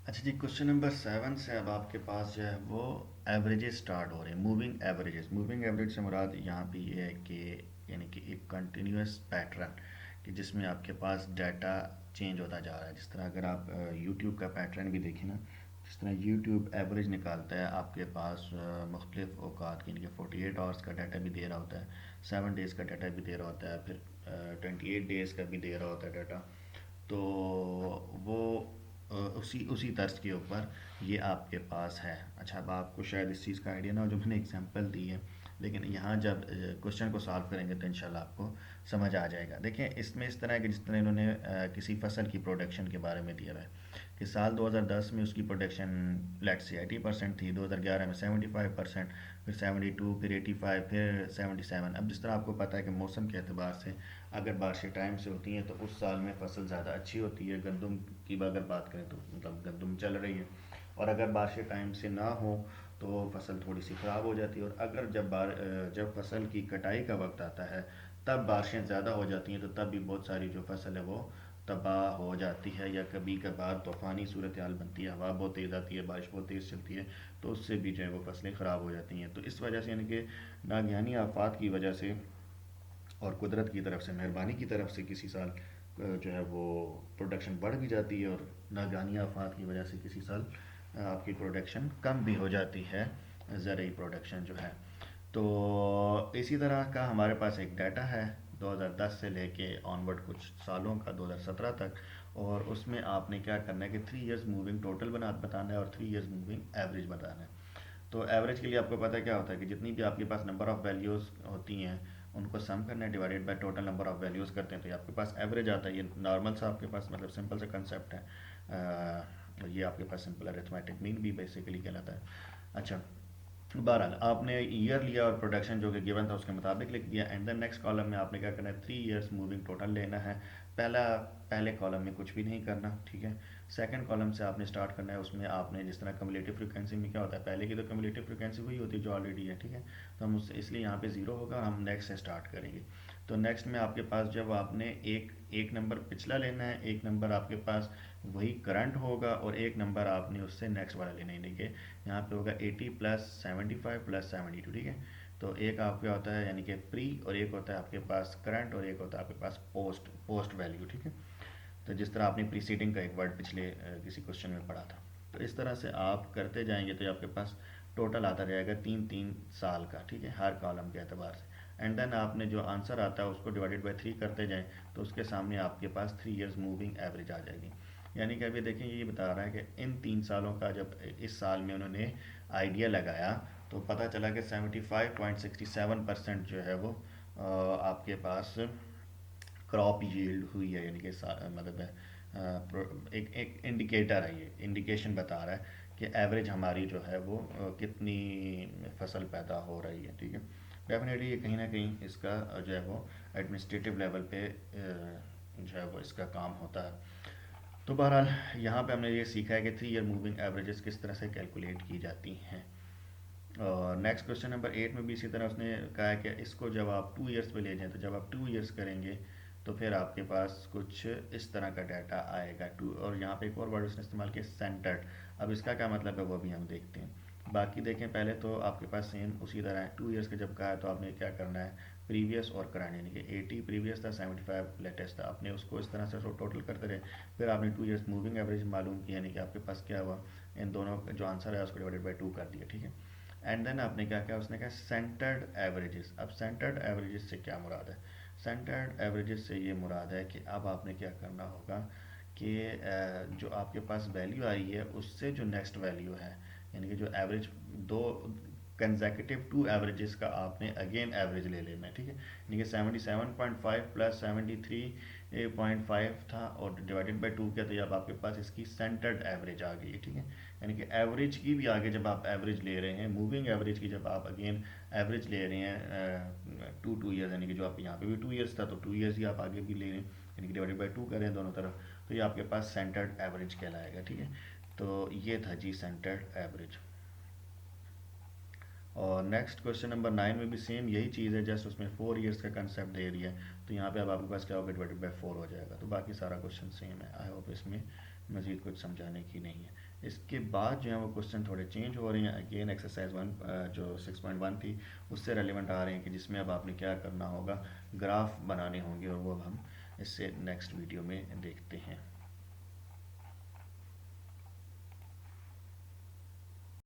अच्छा जी, question number 7 से अब आपके पास जो है वो एवरेजेस स्टार्ट हो रहे हैं। मूविंग एवरेज से मुराद यहाँ पे ये है कि यानी कि एक कंटिन्यूअस पैटर्न कि जिसमें आपके पास डाटा चेंज होता जा रहा है। जिस तरह अगर आप यूट्यूब का पैटर्न भी देखें ना, जिस तरह यूट्यूब एवरेज निकालता है आपके पास मुख्तलिफ औकात के, यानी कि 48 आवर्स का डाटा भी दे रहा होता है, 7 डेज़ का डाटा भी दे रहा होता है, फिर 28 डेज़ का भी दे रहा होता है डाटा। तो वो उसी उसी तर्ज के ऊपर ये आपके पास है। अच्छा, अब आपको शायद इस चीज़ का आइडिया ना हो जो मैंने एग्जांपल दी है, लेकिन यहाँ जब क्वेश्चन को सॉल्व करेंगे तो इंशाल्लाह आपको समझ आ जाएगा। देखें, इसमें इस तरह है कि जिस तरह इन्होंने किसी फसल की प्रोडक्शन के बारे में दिया हुआ है कि साल 2010 में उसकी प्रोडक्शन लेट्स से 80% थी, 2011 में 75%, फिर 72, फिर 85, फिर 77। अब जिस तरह आपको पता है कि मौसम के अतबार से अगर बारिशें टाइम से होती हैं तो उस साल में फसल ज़्यादा अच्छी होती है। गंदम की अगर बात करें तो मतलब गंदम चल रही है, और अगर बारिशें टाइम से ना हो तो फसल थोड़ी सी ख़राब हो जाती है। और अगर जब फसल की कटाई का वक्त आता है तब बारिशें ज़्यादा हो जाती हैं, तो तब भी बहुत सारी जो फसल है वो तबाह हो जाती है, या कभी कभार तूफ़ानी सूरत हाल बनती है, हवा बहुत तेज़ आती है, बारिश बहुत तेज़ चलती है, तो उससे भी जो है वो फसलें ख़राब हो जाती हैं। तो इस वजह से यानी कि नागहानी आफात की वजह से और कुदरत की तरफ से, मेहरबानी की तरफ से किसी साल जो है वो प्रोडक्शन बढ़ भी जाती है, और नागहानी आफात की वजह से किसी साल आपकी प्रोडक्शन कम भी हो जाती है, ज़रूरी प्रोडक्शन जो है। तो इसी तरह का हमारे पास एक डाटा है 2010 से लेके ऑनवर्ड कुछ सालों का 2017 तक, और उसमें आपने क्या करना है कि 3 इयर्स मूविंग टोटल बताना है और 3 इयर्स मूविंग एवरेज बताना है। तो एवरेज के लिए आपको पता है क्या होता है कि जितनी भी आपके पास नंबर ऑफ़ वैल्यूज़ होती हैं उनको सम करना है, divided by total number of values करते हैं, तो ये आपके पास एवरेज आता है। ये नॉर्मल सा आपके पास मतलब सिंपल सा कंसेप्ट है। ये आपके पास सिंपल अरिथमेटिक मीन भी बेसिकली कहलाता है। अच्छा, बहरहाल आपने ईयर लिया और प्रोडक्शन जो कि गिवन था उसके मुताबिक लिख दिया, एंड देन नेक्स्ट कॉलम में आपने क्या करना है, 3 इयर्स मूविंग टोटल लेना है। पहला पहले कॉलम में कुछ भी नहीं करना, ठीक है। सेकंड कॉलम से आपने स्टार्ट करना है, उसमें आपने जिस तरह कम्युलेटिव फ्रीक्वेंसी में क्या होता है, पहले की तो कम्युलेटिव फ्रीक्वेंसी वही होती है जो ऑलरेडी है, ठीक है। तो हम उससे इसलिए यहाँ पे ज़ीरो होगा और हम नेक्स्ट से स्टार्ट करेंगे। तो नेक्स्ट में आपके पास जब आपने एक एक नंबर पिछला लेना है, एक नंबर आपके पास वही करंट होगा, और एक नंबर आपने उससे नेक्स्ट वाला लेना है। देखिए यहाँ पे होगा 80 प्लस 75 प्लस 72, ठीक है। तो एक आपका होता है यानी कि प्री, और एक होता है आपके पास करंट, और एक होता है आपके पास पोस्ट पोस्ट वैल्यू, ठीक है। तो जिस तरह आपने प्रीसीडिंग का एक वर्ड पिछले किसी क्वेश्चन में पढ़ा था, तो इस तरह से आप करते जाएंगे तो आपके पास टोटल आता रहेगा 3 3 साल का, ठीक है, हर कॉलम के एतबार से। एंड देन आपने जो आंसर आता है उसको डिवाइडेड बाई 3 करते जाएं, तो उसके सामने आपके पास 3 इयर्स मूविंग एवरेज आ जाएगी। यानी कि अभी देखें, ये बता रहा है कि इन 3 सालों का जब इस साल में उन्होंने आइडिया लगाया तो पता चला कि 75.67% जो है वो आपके पास क्रॉप यील्ड हुई है। यानी कि मतलब एक एक इंडिकेटर है, ये इंडिकेशन बता रहा है कि एवरेज हमारी जो है वो कितनी फसल पैदा हो रही है, ठीक है। डेफिनेटली ये कहीं ना कहीं इसका जो है वो एडमिनिस्ट्रेटिव लेवल पे जो है वो इसका काम होता है। तो बहरहाल यहाँ पे हमने ये सीखा है कि 3 ईयर मूविंग एवरेजेस किस तरह से कैलकुलेट की जाती हैं। और नेक्स्ट क्वेश्चन नंबर 8 में भी इसी तरह उसने कहा है कि इसको जब आप 2 इयर्स पे ले जाएं, तो जब आप 2 इयर्स करेंगे तो फिर आपके पास कुछ इस तरह का डाटा आएगा टू। और यहाँ पे एक और वर्ड उसने इस्तेमाल किया, सेंटर्ड। अब इसका क्या मतलब है वो भी हम देखते हैं। बाकी देखें, पहले तो आपके पास सेम उसी तरह है। 2 इयर्स का जब कहा है तो आपने क्या करना है, प्रीवियस और करंट, यानी कि 80 प्रीवियस था, 75 लेटेस्ट था, आपने उसको इस तरह से टोटल करते रहे। फिर आपने 2 इयर्स मूविंग एवरेज मालूम किया, यानी कि आपके पास क्या हुआ, इन दोनों का जो आंसर है उसको डिवाइडेड बाई 2 कर दिया, ठीक है। एंड देन आपने क्या किया, उसने कहा सेंटर्ड एवरेजेस। अब सेंटर्ड एवरेजेस से क्या मुराद है, सेंटर्ड एवरेजेस से ये मुराद है कि अब आपने क्या करना होगा कि जो आपके पास वैल्यू आई है उससे जो नेक्स्ट वैल्यू है, यानी कि जो एवरेज दो कंजेक्यूटिव 2 एवरेजेस का आपने अगेन एवरेज ले लेना है, ठीक है। यानी कि 77.5 प्लस 73.5 था और डिवाइडेड बाई 2 किया, तो अब आपके पास इसकी सेंटर्ड एवरेज आ गई है, ठीक है। यानी कि एवरेज की भी आगे जब आप एवरेज ले रहे हैं, मूविंग एवरेज की जब आप अगेन एवरेज ले रहे हैं 2 2 ईयर्स, यानी कि जो आप यहाँ पे भी 2 इयर्स था तो 2 इयर्स ही आप आगे भी ले रहे हैं, यानी कि डिवाइडेड बाई 2 कर रहे हैं दोनों तरफ, तो ये आपके पास सेंटर्ड एवरेज कहलाएगा, ठीक है। तो ये था जी सेंटर्ड एवरेज। और नेक्स्ट क्वेश्चन नंबर 9 में भी सेम यही चीज़ है, जस्ट उसमें 4 ईयर्स का कंसेप्ट दे दिया है, तो यहाँ पे अब आपके पास क्या होगा, 20/4 हो जाएगा। तो बाकी सारा क्वेश्चन सेम है। आई होप इसमें मज़ीद कुछ समझाने की नहीं है। इसके बाद जो है वो क्वेश्चन थोड़े चेंज हो रहे हैं। अगेन एक्सरसाइज 1 जो 6.1 थी उससे रेलिवेंट आ रहे हैं, कि जिसमें अब आपने क्या करना होगा, ग्राफ बनाने होंगे, और वो अब हम इससे नेक्स्ट वीडियो में देखते